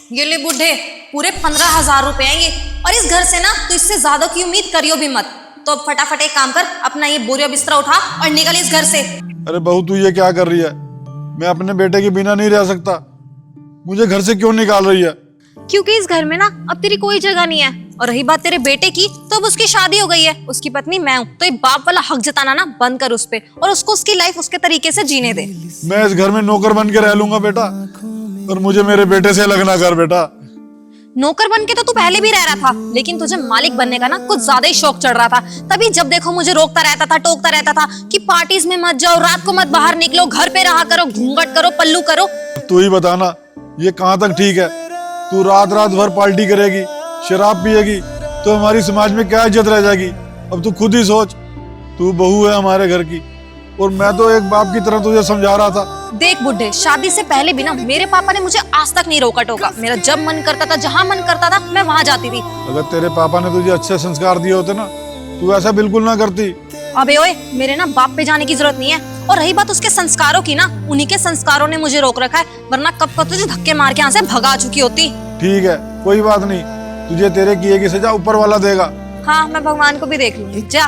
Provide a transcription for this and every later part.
ये ले बुढ़े, पूरे 15,000 रुपए हैं ये। और इस घर से ना तो इससे ज्यादा की उम्मीद करियो भी मत। तो अब फटाफट एक काम कर, अपना ये बोरिया बिस्तरा उठा और निकल इस घर से। अरे बहू तू ये क्या कर रही है? मैं अपने बेटे के बिना नहीं रह सकता। मुझे घर से क्यों निकाल रही है? क्योंकि इस घर में ना अब तेरी कोई जगह नहीं है। और रही बात तेरे बेटे की, तो अब उसकी शादी हो गई है, उसकी पत्नी मैं हूँ। तो ये बाप वाला हक जताना ना बंद कर उस पे, और उसको उसकी लाइफ उसके तरीके से जीने दे। मैं इस घर में नौकर बन के रह लूंगा बेटा, और मुझे मेरे बेटे से अलग ना कर बेटा। नौकर बन के तो तू पहले भी रह रहा था, लेकिन तुझे मालिक बनने का ना कुछ ज्यादा ही शौक चढ़ रहा था। तभी जब देखो मुझे रोकता रहता था, टोकता रहता था कि पार्टीज में मत जाओ, रात को मत बाहर निकलो, घर पे रहा करो, घूंघट करो, पल्लू करो। तू ही बताना ये कहाँ तक ठीक है? तू रात रात भर पार्टी करेगी, शराब पिएगी, तो हमारी समाज में क्या इज्जत रह जाएगी? अब तू खुद ही सोच। तू बहू है हमारे घर की, और मैं तो एक बाप की तरह तुझे समझा रहा था। देख बुड्ढे, शादी से पहले भी ना मेरे पापा ने मुझे आज तक नहीं रोका टोका। मेरा जब मन करता था, जहाँ मन करता था, मैं वहाँ जाती थी। अगर तेरे पापा ने तुझे अच्छे संस्कार दिए होते ना, तू ऐसा बिल्कुल ना करती। अबे ओए, मेरे ना बाप पे जाने की जरूरत नहीं है। और रही बात उसके संस्कारों की ना, उन्हीं के संस्कारों ने मुझे रोक रखा है, वरना कब कब तुझे धक्के मार के यहाँ से भगा चुकी होती। ठीक है, कोई बात नहीं, तुझे तेरे किए की सजा ऊपर वाला देगा। हाँ, मैं भगवान को भी देख लूंगी। जा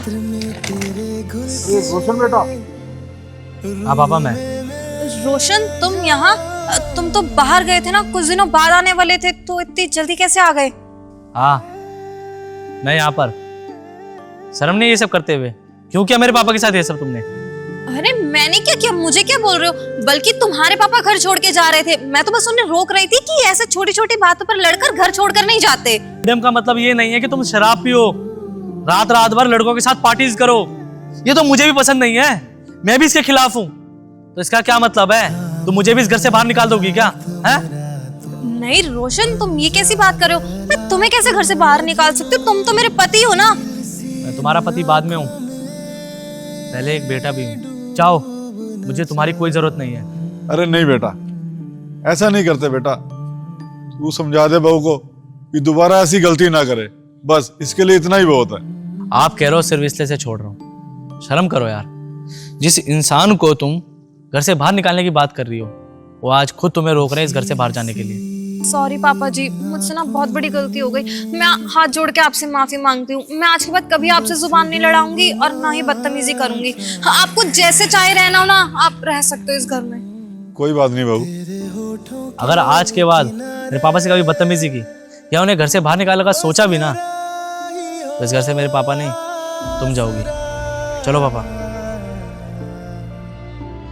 रोशन बेटा। हाँ पापा मैं। रोशन, तुम यहाँ? तुम तो बाहर गए थे ना, कुछ दिनों बाद आने वाले थे, तो इतनी जल्दी कैसे आ गए? हाँ, मैं यहाँ पर। शर्म नहीं ये सब करते हुए? क्यों किया मेरे पापा के साथ ये सब तुमने? अरे मैंने क्या किया, मुझे क्या बोल रहे हो? बल्कि तुम्हारे पापा घर छोड़ के जा रहे थे, मैं तो बस उन्हें रोक रही थी कि ऐसे छोटी छोटी बातों पर लड़कर घर छोड़कर नहीं जाते। फ्रीडम का मतलब ये नहीं है कि तुम शराब पियो, रात रात भर लड़कों के साथ पार्टीज करो। ये तो मुझे भी पसंद नहीं है, मैं भी इसके खिलाफ हूँ। तो इसका क्या मतलब है? तुम मुझे भी इस घर से बाहर निकाल दोगी क्या? है? नहीं रोशन, तुम ये कैसी बात कर रहे हो? मैं तुम्हें कैसे घर से बाहर निकाल सकती हूँ? तुम तो मेरे पति हो ना। मैं तुम्हारा पति बाद में हूँ, पहले एक बेटा भी हूँ। जाओ, मुझे तुम्हारी कोई जरूरत नहीं है। अरे नहीं बेटा, ऐसा नहीं करते बेटा। तू समझा दे बहू को कि दोबारा ऐसी गलती ना करे, बस इसके लिए इतना ही बहुत है। आप कह रहे हो सिर्फ इसलिए से छोड़ रहा हूँ? शर्म करो यार। जिस इंसान को तुम घर से बाहर निकालने की बात कर रही हो, वो आज खुद तुम्हें रोक रहे हैं इस घर से बाहर जाने के लिए। सॉरी पापा जी, मुझसे ना बहुत बड़ी गलती हो गई। मैं हाथ जोड़ के आपसे माफी मांगती हूँ। मैं आज के बाद कभी आपसे जुबान नहीं लड़ाऊंगी और ना ही बदतमीजी करूंगी। आपको जैसे चाहे रहना हो ना, आप रह सकते हो इस घर में। कोई बात नहीं बहू। अगर आज के बाद मेरे पापा से कभी बदतमीजी की या उन्हें घर से बाहर निकालने का सोचा भी ना, तो इस घर से मेरे पापा नहीं, तुम जाओगी। चलो पापा।